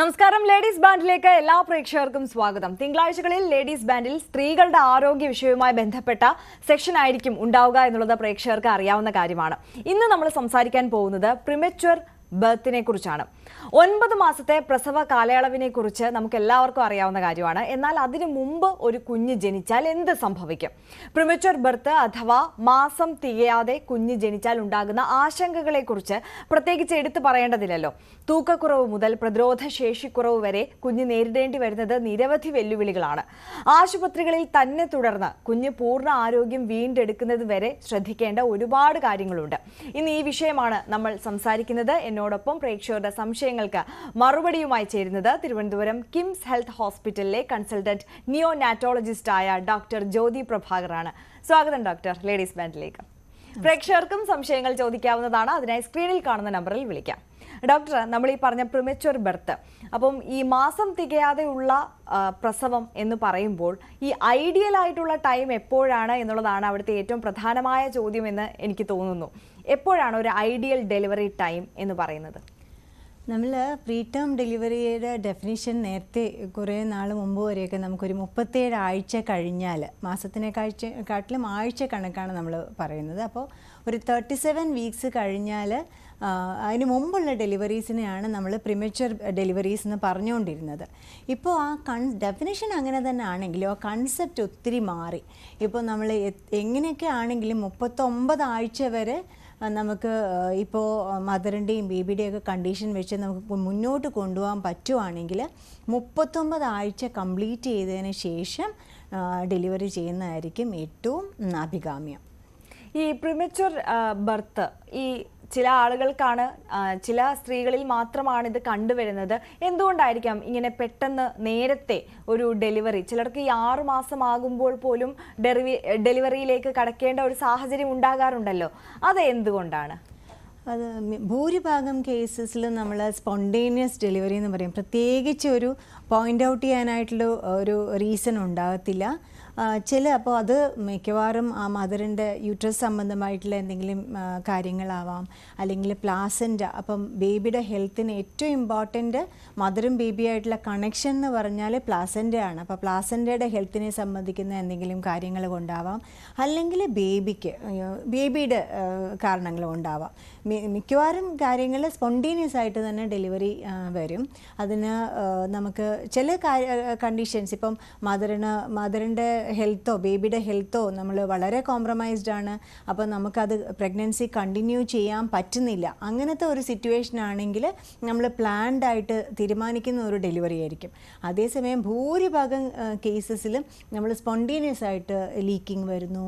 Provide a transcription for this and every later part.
നമസ്കാരം. ലേഡീസ് ബാൻഡിലേക്ക് എല്ലാ പ്രേക്ഷകർക്കും സ്വാഗതം. തിങ്കളാഴ്ചകളിൽ ലേഡീസ് ബാൻഡിൽ സ്ത്രീകളുടെ ആരോഗ്യ വിഷയവുമായി ബന്ധപ്പെട്ട സെക്ഷൻ ആയിരിക്കും ഉണ്ടാവുക എന്നുള്ളത് പ്രേക്ഷകർക്ക് അറിയാവുന്ന കാര്യമാണ്. ഇന്ന് നമ്മൾ സംസാരിക്കാൻ പോകുന്നത് പ്രിമച്വർ ബർത്തിനെ കുറിച്ചാണ്. 9 മാസത്തെ പ്രസവ കാലയളവിനെ കുറിച്ച് നമുക്ക് എല്ലാവർക്കും അറിയാവുന്ന കാര്യമാണ്. എന്നാൽ അതിനു മുമ്പ് ഒരു കുഞ്ഞ് ജനിച്ചാൽ എന്ത് സംഭവിക്കും? പ്രിമച്വർ ബർത്ത് അഥവാ മാസം തികയാതെ കുഞ്ഞ് ജനിച്ചാൽ ഉണ്ടാകുന്ന ആശങ്കകളെ കുറിച്ച് പ്രത്യേകിച്ച് എടുത്തു പറയേണ്ടതില്ലല്ലോ. തൂക്കക്കുറവ് മുതൽ പ്രതിരോധ ശേഷിക്കുറവ് വരെ കുഞ്ഞ് നേരിടേണ്ടി വരുന്നത് നിരവധി വെല്ലുവിളികളാണ്. ആശുപത്രികളിൽ തന്നെ തുടർന്ന് കുഞ്ഞ് പൂർണ്ണ ആരോഗ്യം വീണ്ടെടുക്കുന്നത് വരെ ശ്രദ്ധിക്കേണ്ട ഒരുപാട് കാര്യങ്ങളുണ്ട്. ഇന്ന് ഈ വിഷയമാണ് നമ്മൾ സംസാരിക്കുന്നത്. എന്നോടൊപ്പം പ്രേക്ഷകരുടെ സംശയങ്ങൾക്ക് മറുപടിയുമായി ചേരുന്നത് തിരുവനന്തപുരം കിംസ് ഹെൽത്ത് ഹോസ്പിറ്റലിലെ കൺസൾട്ടന്റ് നിയോനാറ്റോളജിസ്റ്റായ ഡോക്ടർ ജ്യോതി പ്രഭാകറാണ്. സ്വാഗതം ഡോക്ടർ ലേഡീസ് ബാൻഡിലേക്ക്. പ്രേക്ഷകർക്കും സംശയങ്ങൾ ചോദിക്കാവുന്നതാണ്. അതിനായി സ്ക്രീനിൽ കാണുന്ന നമ്പറിൽ വിളിക്കാം. ഡോക്ടർ, നമ്മൾ ഈ പറഞ്ഞ പ്രിമച്വർ ബർത്ത്, അപ്പം ഈ മാസം തികയാതെയുള്ള പ്രസവം എന്ന് പറയുമ്പോൾ ഈ ഐഡിയൽ ആയിട്ടുള്ള ടൈം എപ്പോഴാണ് എന്നുള്ളതാണ് അവിടുത്തെ ഏറ്റവും പ്രധാനമായ ചോദ്യം എന്ന് എനിക്ക് തോന്നുന്നു. എപ്പോഴാണ് ഒരു ഐഡിയൽ ഡെലിവറി ടൈം എന്ന് പറയുന്നത്? നമ്മൾ പ്രീ ടേം ഡെലിവറിയുടെ ഡെഫിനിഷൻ നേരത്തെ കുറേ നാൾ മുമ്പ് വരെയൊക്കെ നമുക്കൊരു 37 ആഴ്ച കഴിഞ്ഞാൽ, മാസത്തിനെക്കാട്ടിലും ആഴ്ച കണക്കാണ് നമ്മൾ പറയുന്നത്. അപ്പോൾ ഒരു 37 വീക്സ് കഴിഞ്ഞാൽ അതിന് മുമ്പുള്ള ഡെലിവറീസിനെയാണ് നമ്മൾ പ്രിമച്വർ ഡെലിവറീസ് എന്ന് പറഞ്ഞുകൊണ്ടിരുന്നത്. ഇപ്പോൾ ആ ഡെഫിനിഷൻ അങ്ങനെ തന്നെ ആണെങ്കിലും ആ കൺസെപ്റ്റ് ഒത്തിരി മാറി. ഇപ്പോൾ നമ്മൾ എങ്ങനെയൊക്കെ ആണെങ്കിലും 39 ആഴ്ച വരെ നമുക്ക് ഇപ്പോൾ മദറിൻ്റെയും ബേബിയുടെയൊക്കെ കണ്ടീഷൻ വെച്ച് നമുക്ക് മുന്നോട്ട് കൊണ്ടുപോകാൻ പറ്റുവാണെങ്കിൽ 39 ആഴ്ച കംപ്ലീറ്റ് ചെയ്തതിന് ശേഷം ഡെലിവറി ചെയ്യുന്നതായിരിക്കും ഏറ്റവും അഭികാമ്യം. ഈ പ്രിമച്വർ ബർത്ത് ഈ ചില ആളുകൾക്കാണ്, ചില സ്ത്രീകളിൽ മാത്രമാണ് ഇത് കണ്ടുവരുന്നത്. എന്തുകൊണ്ടായിരിക്കാം ഇങ്ങനെ പെട്ടെന്ന് നേരത്തെ ഒരു ഡെലിവറി? ചിലർക്ക് ഈ 6 മാസമാകുമ്പോൾ പോലും ഡെലിവറിയിലേക്ക് കടക്കേണ്ട ഒരു സാഹചര്യം ഉണ്ടാകാറുണ്ടല്ലോ. അത് എന്തുകൊണ്ടാണ്? അത് ഭൂരിഭാഗം കേസസിൽ നമ്മൾ സ്പോണ്ടേനിയസ് ഡെലിവറി എന്ന് പറയും. പ്രത്യേകിച്ച് ഒരു പോയിൻ്റ് ഔട്ട് ചെയ്യാനായിട്ടുള്ള ഒരു റീസൺ ഉണ്ടാകത്തില്ല. അപ്പോൾ അത് മിക്കവാറും ആ മദറിൻ്റെ യൂട്രസ് സംബന്ധമായിട്ടുള്ള എന്തെങ്കിലും കാര്യങ്ങളാവാം, അല്ലെങ്കിൽ പ്ലാസൻ്റ. അപ്പം ബേബിയുടെ ഹെൽത്തിന് ഏറ്റവും ഇമ്പോർട്ടൻ്റ് മദറും ബേബിയായിട്ടുള്ള കണക്ഷൻ എന്ന് പറഞ്ഞാൽ പ്ലാസൻ്റയാണ്. അപ്പോൾ പ്ലാസൻ്റയുടെ ഹെൽത്തിനെ സംബന്ധിക്കുന്ന എന്തെങ്കിലും കാര്യങ്ങൾ കൊണ്ടാവാം, അല്ലെങ്കിൽ ബേബിയുടെ കാരണങ്ങൾ കൊണ്ടാവാം. മിക്കവാറും കാര്യങ്ങൾ സ്പോണ്ടേനിയസ് ആയിട്ട് തന്നെ ഡെലിവറി വരും. അതിന് നമുക്ക് ചില കണ്ടീഷൻസ്, ഇപ്പം മദറിൻ്റെ ഹെൽത്തോ ബേബിയുടെ ഹെൽത്തോ നമ്മൾ വളരെ കോംപ്രമൈസ്ഡ് ആണ്, അപ്പോൾ നമുക്കത് പ്രഗ്നൻസി കണ്ടിന്യൂ ചെയ്യാൻ പറ്റുന്നില്ല. അങ്ങനത്തെ ഒരു സിറ്റുവേഷൻ ആണെങ്കിൽ നമ്മൾ പ്ലാൻഡ് ആയിട്ട് തീരുമാനിക്കുന്ന ഒരു ഡെലിവറി ആയിരിക്കും. അതേസമയം ഭൂരിഭാഗം കേസസിലും നമ്മൾ സ്പോണ്ടേനിയസ് ആയിട്ട് ലീക്കിംഗ് വരുന്നു,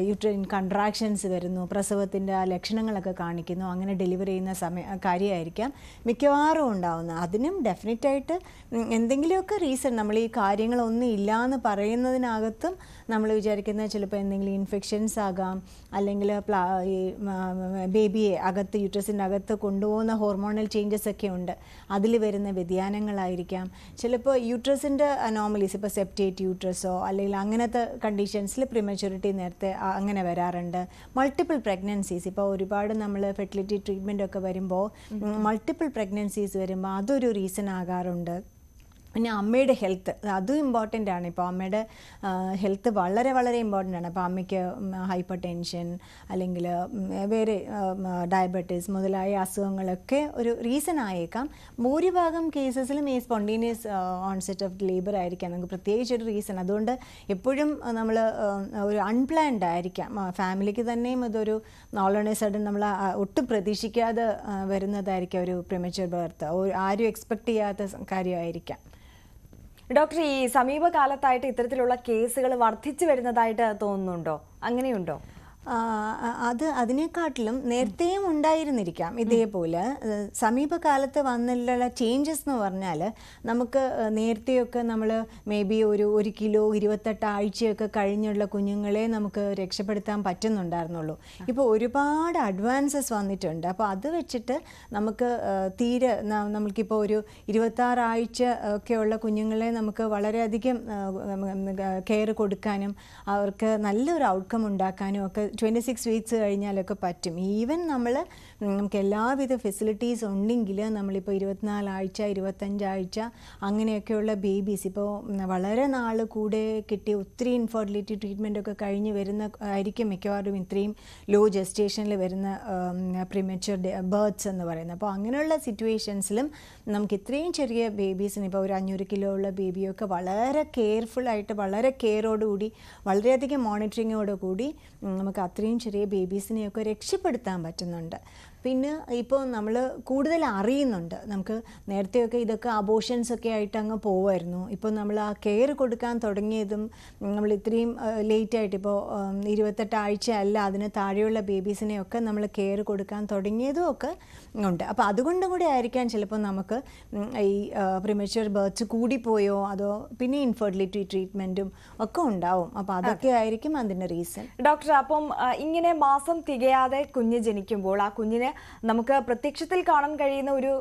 യൂട്രൈൻ കൺട്രാക്ഷൻസ് വരുന്നു, പ്രസവത്തിൻ്റെ ലക്ഷണങ്ങളൊക്കെ കാണിക്കുന്നു, അങ്ങനെ ഡെലിവറി ചെയ്യുന്ന കാര്യമായിരിക്കാം മിക്കവാറും ഉണ്ടാവുന്നത്. അതിനും ഡെഫിനറ്റായിട്ട് എന്തെങ്കിലുമൊക്കെ റീസൺ, നമ്മൾ ഈ കാര്യങ്ങളൊന്നും ഇല്ലയെന്ന് പറയുന്നതിനകത്തും നമ്മൾ വിചാരിക്കുന്നത് ചിലപ്പോൾ എന്തെങ്കിലും ഇൻഫെക്ഷൻസ് ആകാം, അല്ലെങ്കിൽ ഈ ബേബിയെ യൂട്രസിൻ്റെ അകത്ത് കൊണ്ടുപോകുന്ന ഹോർമോണൽ ചേഞ്ചസ് ഒക്കെ ഉണ്ട്, അതിൽ വരുന്ന വ്യതിയാനങ്ങളായിരിക്കാം. ചിലപ്പോൾ യൂട്രസിൻ്റെ അനോമലീസ്, ഇപ്പോൾ സെപ്റ്റേറ്റ് യൂട്രസോ അല്ലെങ്കിൽ അങ്ങനത്തെ കണ്ടീഷൻസിൽ പ്രിമച്യൂരിറ്റി നേരത്തെ അങ്ങനെ വരാറുണ്ട്. മൾട്ടിപ്പിൾ പ്രഗ്നൻസീസ്, ഇപ്പോൾ ഒരുപാട് നമ്മൾ ഫെർട്ടിലിറ്റി ട്രീറ്റ്മെൻ്റ് ഒക്കെ വരുമ്പോൾ മൾട്ടിപ്പിൾ പ്രഗ്നൻസീസ് വരുമ്പോൾ അതൊരു റീസൺ ആകാറുണ്ട്. പിന്നെ അമ്മയുടെ ഹെൽത്ത്, അതും ഇമ്പോർട്ടൻ്റ് ആണ്. ഇപ്പോൾ അമ്മയുടെ ഹെൽത്ത് വളരെ വളരെ ഇമ്പോർട്ടൻ്റ് ആണ്. അപ്പോൾ അമ്മയ്ക്ക് ഹൈപ്പർ ടെൻഷൻ അല്ലെങ്കിൽ വേറെ ഡയബറ്റീസ് മുതലായ അസുഖങ്ങളൊക്കെ ഒരു റീസൺ ആയേക്കാം. ഭൂരിഭാഗം കേസസിലും ഈ സ്പോണ്ടേനിയസ് ഓൺസെറ്റ് ഓഫ് ലേബർ ആയിരിക്കാം നമുക്ക് പ്രത്യേകിച്ചൊരു റീസൺ. അതുകൊണ്ട് എപ്പോഴും നമ്മൾ ഒരു അൺപ്ലാൻഡ് ആയിരിക്കാം. ഫാമിലിക്ക് തന്നെയും ഇതൊരു ഓൾ ഓൺ എ സഡൻ നമ്മൾ ഒട്ടും പ്രതീക്ഷിക്കാതെ വരുന്നതായിരിക്കാം ഒരു പ്രിമച്വർ ബർത്ത്. ആരും എക്സ്പെക്ട് ചെയ്യാത്ത കാര്യമായിരിക്കാം. ഡോക്ടർ, ഈ സമീപകാലത്തായിട്ട് ഇത്തരത്തിലുള്ള കേസുകൾ വർദ്ധിച്ചു വരുന്നതായിട്ട് തോന്നുന്നുണ്ടോ? അങ്ങനെയുണ്ടോ? അതിനെക്കാട്ടിലും നേരത്തെയും ഉണ്ടായിരുന്നിരിക്കാം ഇതേപോലെ. സമീപകാലത്ത് വന്നുള്ള ചേഞ്ചസ് എന്ന് പറഞ്ഞാൽ നമുക്ക് നേരത്തെയൊക്കെ നമ്മൾ മേ ബി ഒരു കിലോ 28 ആഴ്ചയൊക്കെ കഴിഞ്ഞുള്ള കുഞ്ഞുങ്ങളെ നമുക്ക് രക്ഷപ്പെടുത്താൻ പറ്റുന്നുണ്ടായിരുന്നുള്ളൂ. ഇപ്പോൾ ഒരുപാട് അഡ്വാൻസസ് വന്നിട്ടുണ്ട്. അപ്പോൾ അത് വെച്ചിട്ട് നമുക്ക് നമുക്കിപ്പോൾ ഒരു 26 ആഴ്ച ഒക്കെയുള്ള കുഞ്ഞുങ്ങളെ നമുക്ക് വളരെയധികം കെയർ കൊടുക്കാനും അവർക്ക് നല്ലൊരു ഔട്ട്കം ഉണ്ടാക്കാനും ഒക്കെ 26 വീക്സ് കഴിഞ്ഞാലൊക്കെ പറ്റും. ഈവൻ നമുക്ക് എല്ലാവിധ ഫെസിലിറ്റീസ് ഉണ്ടെങ്കിൽ നമ്മളിപ്പോൾ 24 ആഴ്ച 25 ആഴ്ച അങ്ങനെയൊക്കെയുള്ള ബേബീസ് ഇപ്പോൾ വളരെ നാൾ കൂടെ കിട്ടിയ ഒത്തിരി ഇൻഫെർട്ടിലിറ്റി ട്രീറ്റ്മെൻ്റ് ഒക്കെ കഴിഞ്ഞ് വരുന്ന ആയിരിക്കും മിക്കവാറും ഇത്രയും ലോ ജസ്റ്റേഷനിൽ വരുന്ന പ്രിമച്വർ ബേർത്ത്സ് എന്ന് പറയുന്നത്. അപ്പോൾ അങ്ങനെയുള്ള സിറ്റുവേഷൻസിലും നമുക്ക് ഇത്രയും ചെറിയ ബേബീസിന് ഇപ്പോൾ ഒരു 500 കിലോ ഉള്ള ബേബിയൊക്കെ വളരെ കെയർഫുള്ളായിട്ട് വളരെ കെയറോടുകൂടി വളരെയധികം മോണിറ്ററിങ്ങോടുകൂടി നമുക്ക് അത്രയും ചെറിയ ബേബീസിനെയൊക്കെ രക്ഷപ്പെടുത്താൻ പറ്റുന്നുണ്ട്. പിന്നെ ഇപ്പോൾ നമ്മൾ കൂടുതൽ അറിയുന്നുണ്ട്. നമുക്ക് നേരത്തെയൊക്കെ ഇതൊക്കെ അബോഷൻസൊക്കെ ആയിട്ട് അങ്ങ് പോവുമായിരുന്നു. ഇപ്പോൾ നമ്മൾ ആ കെയർ കൊടുക്കാൻ തുടങ്ങിയതും നമ്മൾ ഇത്രയും ലേറ്റായിട്ട് ഇപ്പോൾ 28 ആഴ്ച അല്ല അതിന് താഴെയുള്ള ബേബീസിനെയൊക്കെ നമ്മൾ കെയർ കൊടുക്കാൻ തുടങ്ങിയതും ഒക്കെ ഉണ്ട്. അപ്പോൾ അതുകൊണ്ടും കൂടി ആയിരിക്കാം ചിലപ്പോൾ നമുക്ക് ഈ പ്രിമച്വർ ബേർത്ത്സ് കൂടിപ്പോയോ അതോ പിന്നെ ഇൻഫെർട്ടിലിറ്റി ട്രീറ്റ്മെൻറ്റും ഒക്കെ ഉണ്ടാവും. അപ്പോൾ അതൊക്കെ ആയിരിക്കും അതിൻ്റെ റീസൺ. ഡോക്ടർ, അപ്പം ഇങ്ങനെ മാസം തികയാതെ കുഞ്ഞ് ജനിക്കുമ്പോൾ ആ കുഞ്ഞിന് നമുക്ക് പ്രത്യക്ഷത്തിൽ കാണാൻ കഴിയുന്ന ഒരു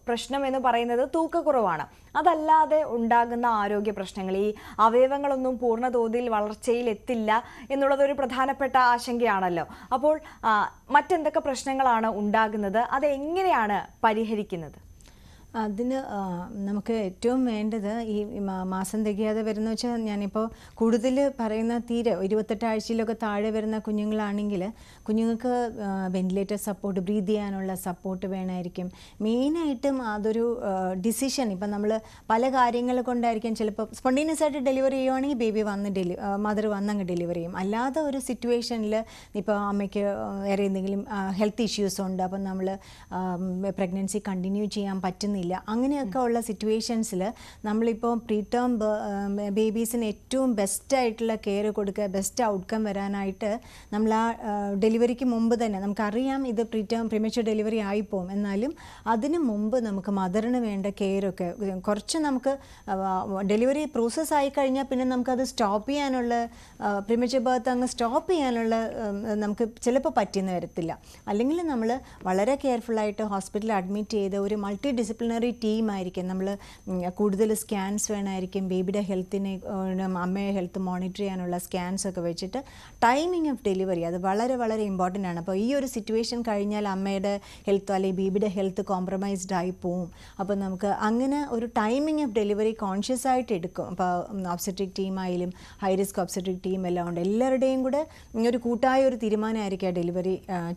പ്രശ്നം എന്ന് പറയുന്നത് തൂക്കക്കുറവാണ്. അതല്ലാതെ ഉണ്ടാകുന്ന ആരോഗ്യ പ്രശ്നങ്ങൾ, ഈ അവയവങ്ങളൊന്നും പൂർണ്ണ തോതിൽ വളർച്ചയിൽ എത്തില്ല എന്നുള്ളത് ഒരു പ്രധാനപ്പെട്ട ആശങ്കയാണല്ലോ. അപ്പോൾ മറ്റെന്തൊക്കെ പ്രശ്നങ്ങളാണ് ഉണ്ടാകുന്നത്, അതെങ്ങനെയാണ് പരിഹരിക്കുന്നത്? അതിന് നമുക്ക് ഏറ്റവും വേണ്ടത് ഈ മാസം തികയാതെ വരുന്ന വെച്ചാൽ ഞാനിപ്പോൾ കൂടുതൽ പറയുന്ന തീരെ 28 ആഴ്ചയിലൊക്കെ താഴെ വരുന്ന കുഞ്ഞുങ്ങളാണെങ്കിൽ കുഞ്ഞുങ്ങൾക്ക് വെന്റിലേറ്റർ സപ്പോർട്ട്, ബ്രീത്ത് ചെയ്യാനുള്ള സപ്പോർട്ട് വേണമായിരിക്കും. മെയിനായിട്ടും അതൊരു ഡിസിഷൻ. ഇപ്പം നമ്മൾ പല കാര്യങ്ങൾ കൊണ്ടായിരിക്കും ചിലപ്പോൾ സ്പോണ്ടേനിയസ് ആയിട്ട് ഡെലിവറി ചെയ്യുവാണെങ്കിൽ ബേബി മദർ വന്നങ്ങ് ഡെലിവറി ചെയ്യും. അല്ലാതെ ഒരു സിറ്റുവേഷനിൽ ഇപ്പോൾ അമ്മയ്ക്ക് വേറെ എന്തെങ്കിലും ഹെൽത്ത് ഇഷ്യൂസ് ഉണ്ട്, അപ്പം നമ്മൾ പ്രഗ്നൻസി കണ്ടിന്യൂ ചെയ്യാൻ പറ്റുന്നില്ല. അങ്ങനെയൊക്കെ ഉള്ള സിറ്റുവേഷൻസിൽ നമ്മളിപ്പോൾ പ്രീടേം ബേബീസിന് ഏറ്റവും ബെസ്റ്റായിട്ടുള്ള കെയർ കൊടുക്കുക, ബെസ്റ്റ് ഔട്ട്കം വരാനായിട്ട് നമ്മൾ ആ ഡെലിവറിക്ക് മുമ്പ് തന്നെ നമുക്കറിയാം ഇത് പ്രിമച്വർ ഡെലിവറി ആയിപ്പോവും. എന്നാലും അതിന് മുമ്പ് നമുക്ക് മദറിന് വേണ്ട കെയറൊക്കെ കുറച്ച് നമുക്ക് ഡെലിവറി പ്രോസസ്സ് ആയി കഴിഞ്ഞാൽ പിന്നെ നമുക്കത് സ്റ്റോപ്പ് ചെയ്യാനുള്ള പ്രിമച്വർ ബർത്ത് അങ്ങ് സ്റ്റോപ്പ് ചെയ്യാനുള്ള നമുക്ക് ചിലപ്പോൾ പറ്റിയെന്ന് വരത്തില്ല. അല്ലെങ്കിൽ നമ്മൾ വളരെ കെയർഫുള്ളായിട്ട് ഹോസ്പിറ്റലിൽ അഡ്മിറ്റ് ചെയ്ത് ഒരു മൾട്ടി ഡിസിപ്ലിനറി ടീമായിരിക്കും. നമ്മൾ കൂടുതൽ സ്കാൻസ് വേണമായിരിക്കും, ബേബിയുടെ ഹെൽത്തിനെ അമ്മയുടെ ഹെൽത്ത് മോണിറ്റർ ചെയ്യാനുള്ള സ്കാൻസ് ഒക്കെ വെച്ചിട്ട് ടൈമിംഗ് ഓഫ് ഡെലിവറി അത് വളരെ വളരെ ഇമ്പോർട്ടൻ്റ് ആണ്. അപ്പോൾ ഈ ഒരു സിറ്റുവേഷൻ കഴിഞ്ഞാൽ അമ്മയുടെ ഹെൽത്തോ അല്ലെങ്കിൽ ബേബിയുടെ ഹെൽത്ത് കോംപ്രമൈസ്ഡ് ആയി പോവും. അപ്പോൾ നമുക്ക് അങ്ങനെ ഒരു ടൈമിംഗ് ഓഫ് ഡെലിവറി കോൺഷ്യസ് ആയിട്ട് എടുക്കും. അപ്പോൾ ഒബ്സ്റ്റട്രിക് ടീമായാലും ഹൈ റിസ്ക് ഒബ്സ്റ്റട്രിക് ടീം എല്ലാം ഉണ്ട്. എല്ലാവരുടെയും കൂടെ ഒരു കൂട്ടായ ഒരു തീരുമാനമായിരിക്കും ഡെലിവറി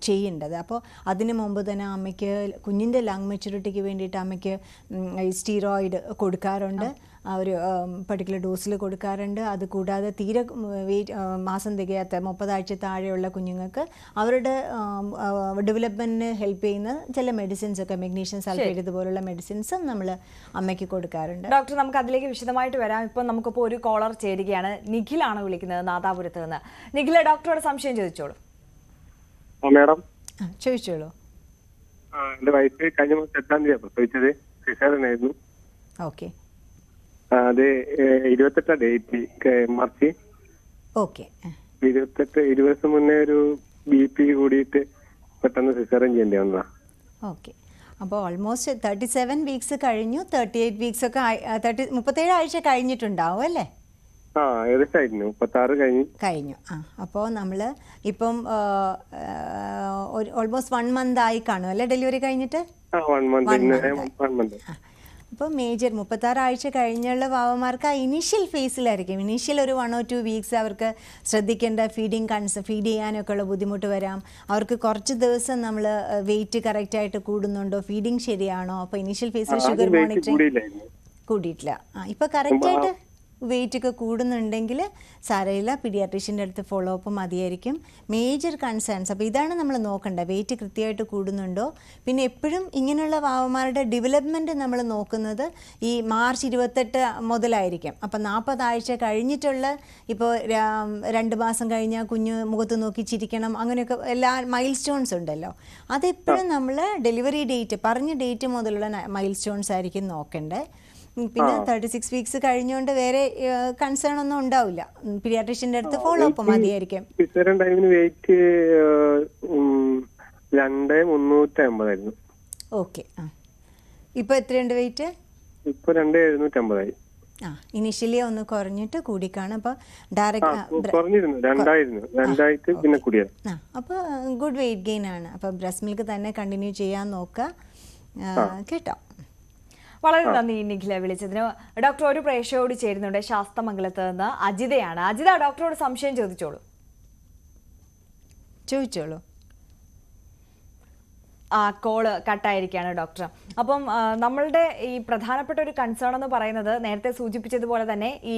ചെയ്യേണ്ടത്. അപ്പോൾ അതിന് മുമ്പ് തന്നെ അമ്മയ്ക്ക് കുഞ്ഞിൻ്റെ ലങ് മെച്യൂരിറ്റിക്ക് വേണ്ടിയിട്ട് അമ്മയ്ക്ക് സ്റ്റീറോയിഡ് കൊടുക്കാറുണ്ട്, ഒരു പർട്ടിക്കുലർ ഡോസിൽ കൊടുക്കാറുണ്ട്. അതുകൂടാതെ തീരെ മാസം തികയാത്ത 30 ആഴ്ച താഴെയുള്ള കുഞ്ഞുങ്ങൾക്ക് അവരുടെ ഡെവലപ്മെൻറ്റിന് ഹെൽപ്പ് ചെയ്യുന്ന ചില മെഡിസിൻസ് ഒക്കെ മെഗ്നീഷ്യം സൾഫേറ്റ് ഇതുപോലുള്ള മെഡിസിൻസും നമ്മൾ അമ്മയ്ക്ക് കൊടുക്കാറുണ്ട്. ഡോക്ടർ, നമുക്ക് അതിലേക്ക് വിശദമായിട്ട് വരാം. ഇപ്പം നമുക്കിപ്പോൾ ഒരു കോളർ ചേരുകയാണ്. നിഖിലാണ് വിളിക്കുന്നത് നാദാപുരത്ത് നിന്ന്. നിഖില, ഡോക്ടറോട് സംശയം ചോദിച്ചോളൂ. മാഡം ചോദിച്ചോളൂ. എന്റെ വയസ്സ് കഴിഞ്ഞ മാസം 8-ാം തീയതി പ്രസവിച്ചത്, സിസേറിയനായിരുന്നു. ഓക്കെ. അത് 28 ഡേറ്റ് മാർച്ച്. ഓക്കെ. 20 ദിവസം മുന്നേ ഒരു BP കൂടിയിട്ട് പെട്ടെന്ന് സിസേറിയൻ ചെയ്യേണ്ടി വന്നതാ. ഓക്കെ. അപ്പോൾ ഓൾമോസ്റ്റ് 37 വീക്സ് കഴിഞ്ഞു. 38 വീക്സ് ഒക്കെ 37 ആഴ്ച കഴിഞ്ഞിട്ടുണ്ടാവും അല്ലേ? ഏകദേശമായിരുന്നു 36 കഴിഞ്ഞു. അപ്പോൾ നമ്മൾ ഇപ്പം ഓൾമോസ്റ്റ് 1 മന്ത് ആയി കാണും അല്ലേ ഡെലിവറി കഴിഞ്ഞിട്ട്? 1 മന്ത്. അപ്പോൾ മേജർ 36 ആഴ്ച കഴിഞ്ഞുള്ള വാവമാർക്ക് ആ ഇനീഷ്യൽ ഫേസിലായിരിക്കും, ഇനീഷ്യൽ ഒരു 1 or 2 വീക്സ് അവർക്ക് ശ്രദ്ധിക്കേണ്ട ഫീഡ് ചെയ്യാനൊക്കെ ഉള്ള ബുദ്ധിമുട്ട് വരാം. അവർക്ക് കുറച്ച് ദിവസം നമ്മൾ വെയിറ്റ് കറക്റ്റായിട്ട് കൂടുന്നുണ്ടോ, ഫീഡിങ് ശരിയാണോ, അപ്പോൾ ഇനീഷ്യൽ ഫേസിൽ ഷുഗർ മോണിറ്ററിങ് കൂടിയിട്ടില്ല. ഇപ്പോൾ കറക്റ്റായിട്ട് വെയിറ്റ് ഒക്കെ കൂടുന്നുണ്ടെങ്കിൽ സാരമില്ല, പീഡിയാട്രീഷ്യൻ്റെ അടുത്ത് ഫോളോ അപ്പ് മതിയായിരിക്കും. മേജർ കൺസേൺസ് അപ്പോൾ ഇതാണ് നമ്മൾ നോക്കേണ്ടത്, വെയിറ്റ് കൃത്യമായിട്ട് കൂടുന്നുണ്ടോ. പിന്നെ എപ്പോഴും ഇങ്ങനെയുള്ള വാവമാരുടെ ഡെവലപ്മെൻറ്റ് നമ്മൾ നോക്കുന്നത് ഈ മാർച്ച് 28 മുതലായിരിക്കും. അപ്പോൾ 40 ആഴ്ച കഴിഞ്ഞിട്ടുള്ള ഇപ്പോൾ 2 മാസം കഴിഞ്ഞാൽ കുഞ്ഞ് മുഖത്ത് നോക്കി ചിരിക്കണം, അങ്ങനെയൊക്കെ എല്ലാ മൈൽ സ്റ്റോൺസ് ഉണ്ടല്ലോ. അതെപ്പോഴും നമ്മൾ ഡെലിവറി ഡേറ്റ് പറഞ്ഞ ഡേറ്റ് മുതലുള്ള മൈൽ സ്റ്റോൺസ് ആയിരിക്കും നോക്കേണ്ടത്. പിന്നെ 36 വീക്സ് കഴിഞ്ഞുകൊണ്ട് വേറെ കൺസേൺ ഒന്നും ഉണ്ടാവില്ല, പീഡിയാട്രീഷ്യന്റെ അടുത്ത് ഫോളോ അപ്പ് മതിയായിരിക്കും. Weight 2,350 okay. ഇപ്പൊ എത്രയുണ്ട് വെയിറ്റ്? ഇപ്പൊ 2,750. ഇനിഷ്യലി ഒന്ന് കുറഞ്ഞിട്ട് കൂടിക്കാണ്. അപ്പോൾ ഡയറക്റ്റ് കുറഞ്ഞിരുന്നു, രണ്ടായിട്ട് പിന്നെ കൂടിയത്. അപ്പോൾ ഗുഡ് വെയിറ്റ് ഗെയിൻ ആണ്. അപ്പോൾ ബ്രസ്റ്റ് മിൽക്ക് തന്നെ കണ്ടിന്യൂ ചെയ്യാൻ നോക്കുക കേട്ടോ. വളരെ നന്ദി നിഖില വിളിച്ചതിന്. ഡോക്ടർ ഒരു പ്രേക്ഷകരോട് ചേരുന്നുണ്ട് ശാസ്തമംഗലത്ത് നിന്ന്. അജിതയാണ്. അജിത, ഡോക്ടറോട് സംശയം ചോദിച്ചോളൂ. കോള് കട്ടായിരിക്കുകയാണ് ഡോക്ടർ. അപ്പം നമ്മളുടെ ഈ പ്രധാനപ്പെട്ട ഒരു കൺസേൺ എന്ന് പറയുന്നത് നേരത്തെ സൂചിപ്പിച്ചതുപോലെ തന്നെ ഈ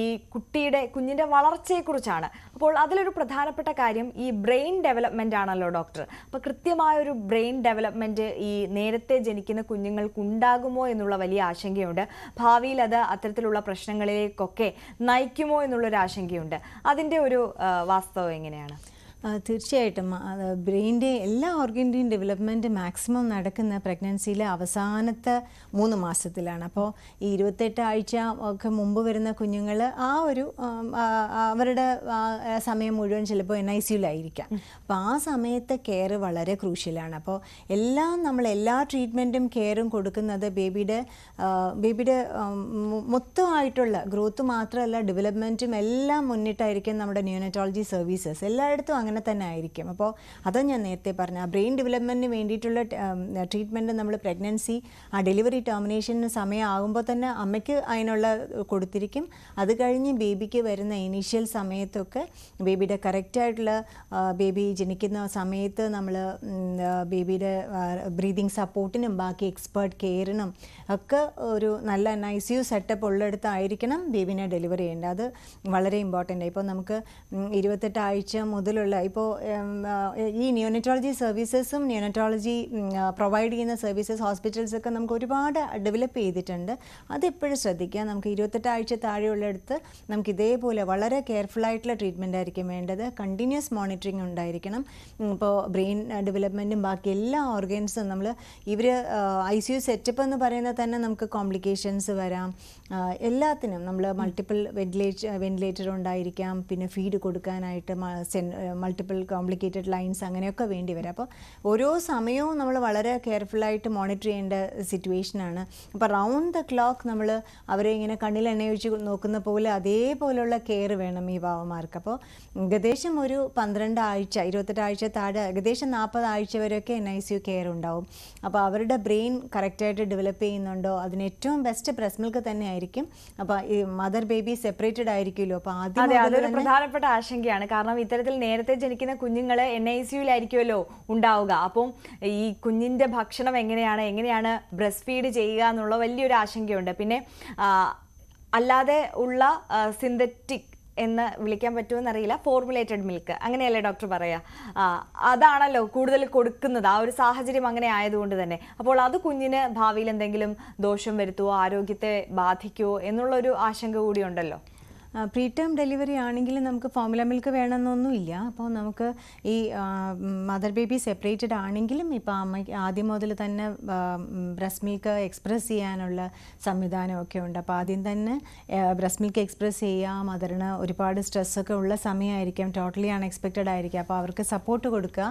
കുഞ്ഞിന്റെ വളർച്ചയെക്കുറിച്ചാണ്. അപ്പോൾ അതിലൊരു പ്രധാനപ്പെട്ട കാര്യം ഈ ബ്രെയിൻ ഡെവലപ്മെന്റ് ആണല്ലോ ഡോക്ടർ. അപ്പോൾ കൃത്യമായ ഒരു ബ്രെയിൻ ഡെവലപ്മെന്റ് ഈ നേരത്തെ ജനിക്കുന്ന കുഞ്ഞുങ്ങൾക്ക് ഉണ്ടാകുമോ എന്നുള്ള വലിയ ആശങ്കയുണ്ട്. ഭാവിയിൽ അത് അത്തരത്തിലുള്ള പ്രശ്നങ്ങളിലേക്കൊക്കെ നയിക്കുമോ എന്നുള്ളൊരു ആശങ്കയുണ്ട്. അതിന്റെ ഒരു വാസ്തവം എങ്ങനെയാണ്? തീർച്ചയായിട്ടും ബ്രെയിൻ്റെ എല്ലാ ഓർഗൻ്റെയും ഡെവലപ്മെൻറ്റ് മാക്സിമം നടക്കുന്ന പ്രഗ്നൻസിയിലെ അവസാനത്തെ 3 മാസത്തിലാണ്. അപ്പോൾ ഈ 28 ആഴ്ച ഒക്കെ മുമ്പ് വരുന്ന കുഞ്ഞുങ്ങൾ അവരുടെ സമയം മുഴുവൻ ചിലപ്പോൾ NICUലായിരിക്കാം. അപ്പോൾ ആ സമയത്തെ കെയർ വളരെ ക്രൂഷ്യലാണ്. അപ്പോൾ എല്ലാ ട്രീറ്റ്മെൻറ്റും കെയറും കൊടുക്കുന്നത് ബേബിയുടെ മൊത്തമായിട്ടുള്ള ഗ്രോത്ത് മാത്രമല്ല ഡെവലപ്മെൻറ്റും എല്ലാം മുന്നിട്ടായിരിക്കും നമ്മുടെ ന്യൂനറ്റോളജി സർവീസസ്. എല്ലായിടത്തും അങ്ങനെ തന്നെ ആയിരിക്കും. അപ്പോൾ അത് ഞാൻ നേരത്തെ പറഞ്ഞ ബ്രെയിൻ ഡെവലപ്മെൻറ്റിന് വേണ്ടിയിട്ടുള്ള ട്രീറ്റ്മെൻറ്റ് നമ്മൾ പ്രഗ്നൻസി ഡെലിവറി ടെർമിനേഷന് സമയമാകുമ്പോൾ തന്നെ അമ്മയ്ക്ക് അതിനുള്ള കൊടുത്തിരിക്കും. അത് കഴിഞ്ഞ് ബേബിക്ക് വരുന്ന ഇനീഷ്യൽ സമയത്തൊക്കെ ബേബിയുടെ കറക്റ്റായിട്ടുള്ള ബേബി ജനിക്കുന്ന സമയത്ത് നമ്മൾ ബേബിയുടെ ബ്രീതിങ് സപ്പോർട്ടിനും ബാക്കി എക്സ്പേർട്ട് കെയറിനും ഒക്കെ ഒരു നല്ല NICU സെറ്റപ്പ് ഉള്ളിടത്തായിരിക്കണം ബേബിനെ ഡെലിവറി ചെയ്യേണ്ടത്. അത് വളരെ ഇമ്പോർട്ടൻ്റ്. ഇപ്പോൾ നമുക്ക് 28 ആഴ്ച മുതലുള്ള ഇപ്പോൾ ഈ ന്യൂനറ്റോളജി സർവീസസും ന്യൂനറ്റോളജി പ്രൊവൈഡ് ചെയ്യുന്ന സർവീസസ് ഹോസ്പിറ്റൽസൊക്കെ നമുക്ക് ഒരുപാട് ഡെവലപ്പ് ചെയ്തിട്ടുണ്ട്. അതെപ്പോഴും ശ്രദ്ധിക്കുക. നമുക്ക് 28 ആഴ്ച താഴെയുള്ളിടത്ത് നമുക്ക് ഇതേപോലെ വളരെ കെയർഫുള്ളായിട്ടുള്ള ട്രീറ്റ്മെൻ്റ് ആയിരിക്കും വേണ്ടത്. കണ്ടിന്യൂസ് മോണിറ്ററിങ് ഉണ്ടായിരിക്കണം. ഇപ്പോൾ ബ്രെയിൻ ഡെവലപ്മെൻറ്റും ബാക്കി എല്ലാ ഓർഗൻസും നമ്മൾ ICU സെറ്റപ്പ് എന്ന് പറയുന്നത് തന്നെ നമുക്ക് കോംപ്ലിക്കേഷൻസ് വരാം. എല്ലാത്തിനും നമ്മൾ മൾട്ടിപ്പിൾ വെന്റിലേറ്റർ ഉണ്ടായിരിക്കാം. പിന്നെ ഫീഡ് കൊടുക്കാനായിട്ട് മൾട്ടിപ്പിൾ കോംപ്ലിക്കേറ്റഡ് ലൈൻസ് അങ്ങനെയൊക്കെ വേണ്ടി വരും. അപ്പോൾ ഓരോ സമയവും നമ്മൾ വളരെ കെയർഫുള്ളായിട്ട് മോണിറ്റർ ചെയ്യേണ്ട സിറ്റുവേഷനാണ്. അപ്പോൾ റൗണ്ട് ദ ക്ലോക്ക് നമ്മൾ അവരെ ഇങ്ങനെ കണ്ണിൽ എണ്ണയൊഴിച്ച് നോക്കുന്ന പോലെ അതേപോലെയുള്ള കെയർ വേണം ഈ വാവമാർക്ക്. അപ്പോൾ ഏകദേശം ഒരു 12 ആഴ്ച 28 ആഴ്ച താഴെ ഏകദേശം 40 ആഴ്ച വരെയൊക്കെ NICU കെയർ ഉണ്ടാവും. അപ്പോൾ അവരുടെ ബ്രെയിൻ കറക്റ്റായിട്ട് ഡെവലപ്പ് ചെയ്യുന്നുണ്ടോ അതിന് ഏറ്റവും ബെസ്റ്റ് ബ്രസ്റ്റ് മിൽക്ക് തന്നെ ആയിരിക്കും. അപ്പോൾ ഈ മദർ ബേബി സെപ്പറേറ്റഡ് ആയിരിക്കുമല്ലോ. അപ്പോൾ അതൊരു പ്രധാനപ്പെട്ട ആശങ്കയാണ്. കാരണം ഇത്തരത്തിൽ നേരത്തെ ജനിക്കുന്ന കുഞ്ഞുങ്ങൾ NICUലായിരിക്കുമല്ലോ ഉണ്ടാവുക. അപ്പം ഈ കുഞ്ഞിന്റെ ഭക്ഷണം എങ്ങനെയാണ് ബ്രസ്റ്റ് ഫീഡ് ചെയ്യുക എന്നുള്ള വലിയൊരു ആശങ്കയുണ്ട്. പിന്നെ അല്ലാതെ ഉള്ള സിന്തറ്റിക് എന്ന് വിളിക്കാൻ പറ്റുമെന്നറിയില്ല, ഫോർമുലേറ്റഡ് മിൽക്ക് അങ്ങനെയല്ലേ ഡോക്ടർ പറയാ, അതാണല്ലോ കൂടുതൽ കൊടുക്കുന്നത്. ആ ഒരു സാഹചര്യം അങ്ങനെ ആയതുകൊണ്ട് തന്നെ. അപ്പോൾ അത് കുഞ്ഞിന് ഭാവിയിൽ എന്തെങ്കിലും ദോഷം വരുത്തുവോ, ആരോഗ്യത്തെ ബാധിക്കുമോ എന്നുള്ളൊരു ആശങ്ക കൂടി ഉണ്ടല്ലോ. പ്രീ ടേം ഡെലിവറി ആണെങ്കിൽ നമുക്ക് ഫോർമുല മിൽക്ക് വേണമെന്നൊന്നുമില്ല. അപ്പോൾ നമുക്ക് ഈ മദർ ബേബി സെപ്പറേറ്റഡ് ആണെങ്കിലും ഇപ്പോൾ അമ്മയ്ക്ക് ആദ്യം മുതൽ തന്നെ ബ്രസ്റ്റ് മിൽക്ക് എക്സ്പ്രസ് ചെയ്യാനുള്ള സംവിധാനമൊക്കെ ഉണ്ട്. അപ്പോൾ ആദ്യം തന്നെ ബ്രസ്റ്റ് മിൽക്ക് എക്സ്പ്രസ് ചെയ്യുക. മദറിന് ഒരുപാട് സ്ട്രെസ്സൊക്കെ ഉള്ള സമയമായിരിക്കും, ടോട്ടലി അൺഎക്സ്പെക്റ്റഡ് ആയിരിക്കും. അപ്പോൾ അവർക്ക് സപ്പോർട്ട് കൊടുക്കുക.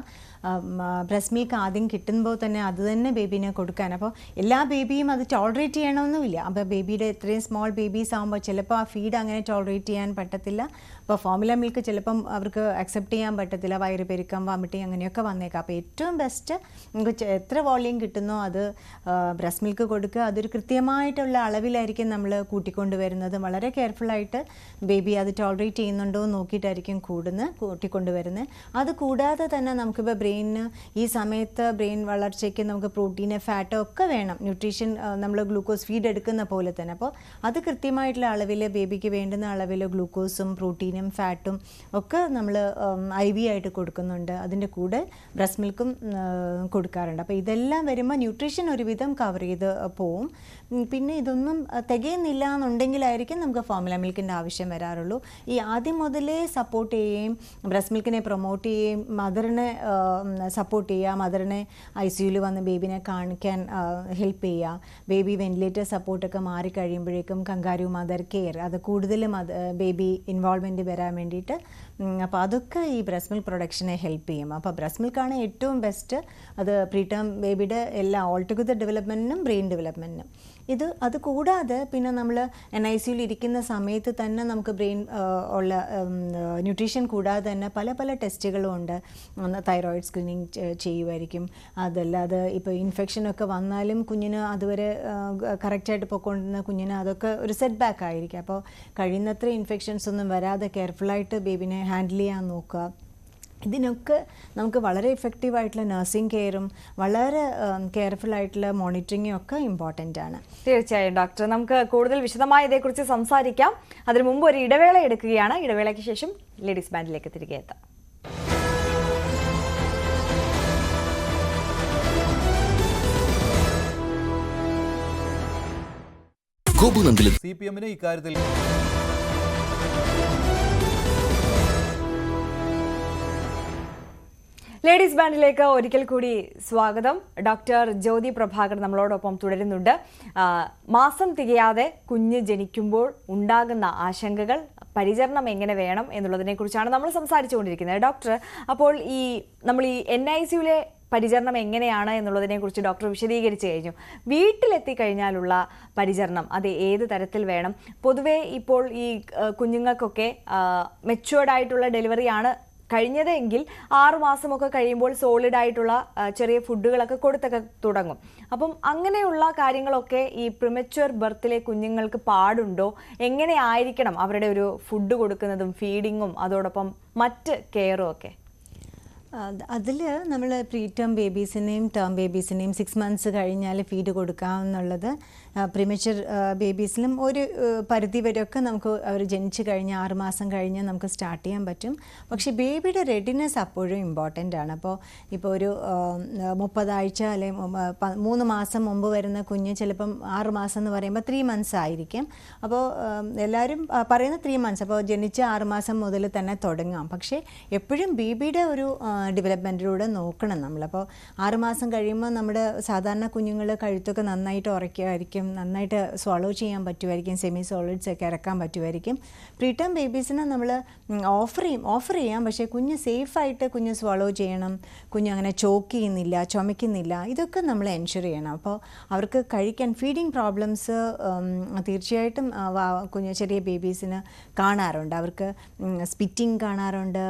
ബ്രസ്റ്റ് മിൽക്ക് ആദ്യം കിട്ടുമ്പോൾ തന്നെ അത് തന്നെ ബേബീനെ കൊടുക്കാൻ. അപ്പോൾ എല്ലാ ബേബിയും അത് ടോളറേറ്റ് ചെയ്യണമെന്നുമില്ല. അപ്പോൾ ബേബിയുടെ ഇത്രയും സ്മോൾ ബേബീസ് ആകുമ്പോൾ ചിലപ്പോൾ ആ ഫീഡ് അങ്ങനെ ടോളറേറ്റ് ചെയ്യാൻ പറ്റത്തില്ല. അപ്പോൾ ഫോർമുല മിൽക്ക് ചിലപ്പം അവർക്ക് അക്സെപ്റ്റ് ചെയ്യാൻ പറ്റത്തില്ല. വയറ് പെരുക്കം, വോമിറ്റിങ് അങ്ങനെയൊക്കെ വന്നേക്കാം. അപ്പോൾ ഏറ്റവും ബെസ്റ്റ് നമുക്ക് എത്ര വോളിയം കിട്ടുന്നോ അത് ബ്രസ്റ്റ് മിൽക്ക് കൊടുക്കുക. അതൊരു കൃത്യമായിട്ടുള്ള അളവിലായിരിക്കും നമ്മൾ കൂട്ടിക്കൊണ്ടുവരുന്നത്. വളരെ കെയർഫുള്ളായിട്ട് ബേബി അത് ടോളറേറ്റ് ചെയ്യുന്നുണ്ടോ എന്ന് നോക്കിയിട്ടായിരിക്കും കൂട്ടിക്കൊണ്ടുവരുന്നത്. അത് കൂടാതെ തന്നെ നമുക്കിപ്പോൾ ബ്രെയിനിന് ഈ സമയത്ത് ബ്രെയിൻ വളർച്ചയ്ക്ക് നമുക്ക് പ്രോട്ടീന് ഫാറ്റ് ഒക്കെ വേണം. ന്യൂട്രീഷൻ നമ്മൾ ഗ്ലൂക്കോസ് ഫീഡ് എടുക്കുന്ന പോലെ തന്നെ. അപ്പോൾ അത് കൃത്യമായിട്ടുള്ള അളവിൽ ബേബിക്ക് വേണ്ടുന്ന അളവിൽ ഗ്ലൂക്കോസും പ്രോട്ടീനും ഫാറ്റും ഒക്കെ നമ്മൾ IV ആയിട്ട് കൊടുക്കുന്നുണ്ട്. അതിൻ്റെ കൂടെ ബ്രസ്റ്റ് മിൽക്കും കൊടുക്കാറുണ്ട്. അപ്പോൾ ഇതെല്ലാം വരുമ്പോൾ ന്യൂട്രീഷൻ ഒരുവിധം കവർ ചെയ്ത് പോവും. പിന്നെ ഇതൊന്നും തികയുന്നില്ല എന്നുണ്ടെങ്കിലായിരിക്കും നമുക്ക് ഫോർമുല മിൽക്കിൻ്റെ ആവശ്യം വരാറുള്ളൂ. ഈ ആദ്യം മുതലേ സപ്പോർട്ട് ചെയ്യുകയും ബ്രസ്റ്റ് മിൽക്കിനെ പ്രൊമോട്ട് ചെയ്യുകയും മദറിനെ സപ്പോർട്ട് ചെയ്യുക, മദറിനെ ICUയിൽ വന്ന് ബേബിനെ കാണിക്കാൻ ഹെൽപ്പ് ചെയ്യുക. ബേബി വെന്റിലേറ്റർ സപ്പോർട്ടൊക്കെ മാറിക്കഴിയുമ്പോഴേക്കും കങ്കാരു മദർ കെയർ അത് കൂടുതലും ബേബി ഇൻവോൾവ്മെൻറ്റ് ഗ്ലാൻഡ് വരാൻ വേണ്ടിയിട്ട്. അപ്പോൾ അതൊക്കെ ഈ ബ്രസ്റ്റ് മിൽക്ക് പ്രൊഡക്ഷനെ ഹെൽപ്പ് ചെയ്യും. അപ്പോൾ ബ്രസ്റ്റ് മിൽക്കാണ് ഏറ്റവും ബെസ്റ്റ്. അത് പ്രീ ടേം ബേബിയുടെ എല്ലാ ഓൾ ടുഗദർ ഡെവലപ്മെൻറ്റിനും ബ്രെയിൻ ഡെവലപ്മെൻറ്റിനും. അത് കൂടാതെ പിന്നെ നമ്മൾ NICUയിൽ ഇരിക്കുന്ന സമയത്ത് തന്നെ നമുക്ക് ബ്രെയിൻ ഉള്ള ന്യൂട്രീഷൻ കൂടാതെ തന്നെ പല പല ടെസ്റ്റുകളും ഉണ്ട്. തൈറോയിഡ് സ്ക്രീനിങ് ചെയ്യുമായിരിക്കും. അതല്ലാതെ ഇപ്പോൾ ഇൻഫെക്ഷനൊക്കെ വന്നാലും കുഞ്ഞിന് അതുവരെ കറക്റ്റായിട്ട് പോയിക്കൊണ്ടിരുന്ന കുഞ്ഞിന് അതൊക്കെ ഒരു സെറ്റ് ബാക്ക് ആയിരിക്കും. അപ്പോൾ കഴിയുന്നത്ര ഇൻഫെക്ഷൻസ് ഒന്നും വരാതെ കെയർഫുള്ളായിട്ട് ബേബിനെ ഹാൻഡിൽ ചെയ്യാൻ നോക്കുക. ഇതിനൊക്കെ നമുക്ക് വളരെ എഫക്റ്റീവായിട്ടുള്ള നഴ്സിംഗ് കെയറും വളരെ കെയർഫുൾ ആയിട്ടുള്ള മോണിറ്ററിങ്ങും ഒക്കെ ഇമ്പോർട്ടൻ്റ് ആണ്. തീർച്ചയായും ഡോക്ടർ, നമുക്ക് കൂടുതൽ വിശദമായി ഇതേക്കുറിച്ച് സംസാരിക്കാം. അതിനു മുമ്പ് ഒരു ഇടവേള എടുക്കുകയാണ്. ഇടവേളയ്ക്ക് ശേഷം ലേഡീസ് ബാൻഡിലേക്ക് തിരികെ എത്താം. CPM-ന് ഇക്കാര്യത്തിൽ ലേഡീസ് ബാൻഡിലേക്ക് ഒരിക്കൽ കൂടി സ്വാഗതം. ഡോക്ടർ ജ്യോതി പ്രഭാകർ നമ്മളോടൊപ്പം തുടരുന്നുണ്ട്. മാസം തികയാതെ കുഞ്ഞ് ജനിക്കുമ്പോൾ ഉണ്ടാകുന്ന ആശങ്കകൾ, പരിചരണം എങ്ങനെ വേണം എന്നുള്ളതിനെക്കുറിച്ചാണ് നമ്മൾ സംസാരിച്ചുകൊണ്ടിരിക്കുന്നത്. ഡോക്ടർ, അപ്പോൾ നമ്മൾ ഈ NICUയിലെ പരിചരണം എങ്ങനെയാണ് എന്നുള്ളതിനെക്കുറിച്ച് ഡോക്ടർ വിശദീകരിച്ചു കഴിഞ്ഞു. വീട്ടിലെത്തിക്കഴിഞ്ഞാലുള്ള പരിചരണം അത് ഏത് തരത്തിൽ വേണം? പൊതുവേ ഇപ്പോൾ ഈ കുഞ്ഞുങ്ങൾക്കൊക്കെ മെച്യൂർഡായിട്ടുള്ള ഡെലിവറിയാണ് കഴിഞ്ഞതെങ്കിൽ 6 മാസമൊക്കെ കഴിയുമ്പോൾ സോളിഡ് ആയിട്ടുള്ള ചെറിയ ഫുഡുകളൊക്കെ കൊടുത്തൊക്കെ തുടങ്ങും. അപ്പം അങ്ങനെയുള്ള കാര്യങ്ങളൊക്കെ ഈ പ്രിമച്വർ ബർത്തിലെ കുഞ്ഞുങ്ങൾക്ക് പാടുണ്ടോ? എങ്ങനെ ആയിരിക്കണം അവരുടെ ഒരു ഫുഡ് കൊടുക്കുന്നതും ഫീഡിങ്ങും അതോടൊപ്പം മറ്റ് കെയറും ഒക്കെ? അതിൽ നമ്മൾ പ്രീ ടേം ബേബീസിനെയും ടേം ബേബീസിനെയും 6 മന്ത്സ് കഴിഞ്ഞാൽ ഫീഡ് കൊടുക്കാമെന്നുള്ളത് പ്രിമച്വർ ബേബീസിലും ഒരു പരിധി വരെയൊക്കെ നമുക്ക് അവർ ജനിച്ചു കഴിഞ്ഞ് 6 മാസം കഴിഞ്ഞ് നമുക്ക് സ്റ്റാർട്ട് ചെയ്യാൻ പറ്റും. പക്ഷേ ബേബിയുടെ റെഡിനെസ് അപ്പോഴും ഇമ്പോർട്ടൻ്റ് ആണ്. ഇപ്പോൾ ഒരു 30 ആഴ്ച അല്ലെങ്കിൽ 3 മാസം മുമ്പ് വരുന്ന കുഞ്ഞ് ചിലപ്പം 6 മാസം എന്ന് പറയുമ്പോൾ 3 മന്ത്സ് ആയിരിക്കും. അപ്പോൾ എല്ലാവരും പറയുന്ന 3 മന്ത്സ്, അപ്പോൾ ജനിച്ച 6 മാസം മുതൽ തന്നെ തുടങ്ങാം. പക്ഷേ എപ്പോഴും ബേബിയുടെ ഒരു ഡെവലപ്മെൻറ്റിലൂടെ നോക്കണം നമ്മൾ. അപ്പോൾ 6 മാസം കഴിയുമ്പോൾ നമ്മുടെ സാധാരണ കുഞ്ഞുങ്ങൾ കഴുത്തൊക്കെ നന്നായിട്ട് ഉറയ്ക്കുമായിരിക്കും, നന്നായിട്ട് സ്വളോ ചെയ്യാൻ പറ്റുമായിരിക്കും, സെമി സോളിഡ്സ് ഒക്കെ ഇറക്കാൻ പറ്റുമായിരിക്കും. പ്രീ ടേം ബേബീസിനെ നമ്മൾ ഓഫർ ചെയ്യാം. പക്ഷേ കുഞ്ഞ് സേഫായിട്ട് കുഞ്ഞ് സ്വളോ ചെയ്യണം, കുഞ്ഞ് അങ്ങനെ ചോക്ക് ചെയ്യുന്നില്ല, ചുമയ്ക്കുന്നില്ല, ഇതൊക്കെ നമ്മൾ എൻഷുർ ചെയ്യണം. അപ്പോൾ അവർക്ക് കഴിക്കാൻ ഫീഡിങ് പ്രോബ്ലംസ് തീർച്ചയായിട്ടും കുഞ്ഞ് ചെറിയ ബേബീസിന് കാണാറുണ്ട്. അവർക്ക് സ്പിറ്റിങ് കാണാറുണ്ട്,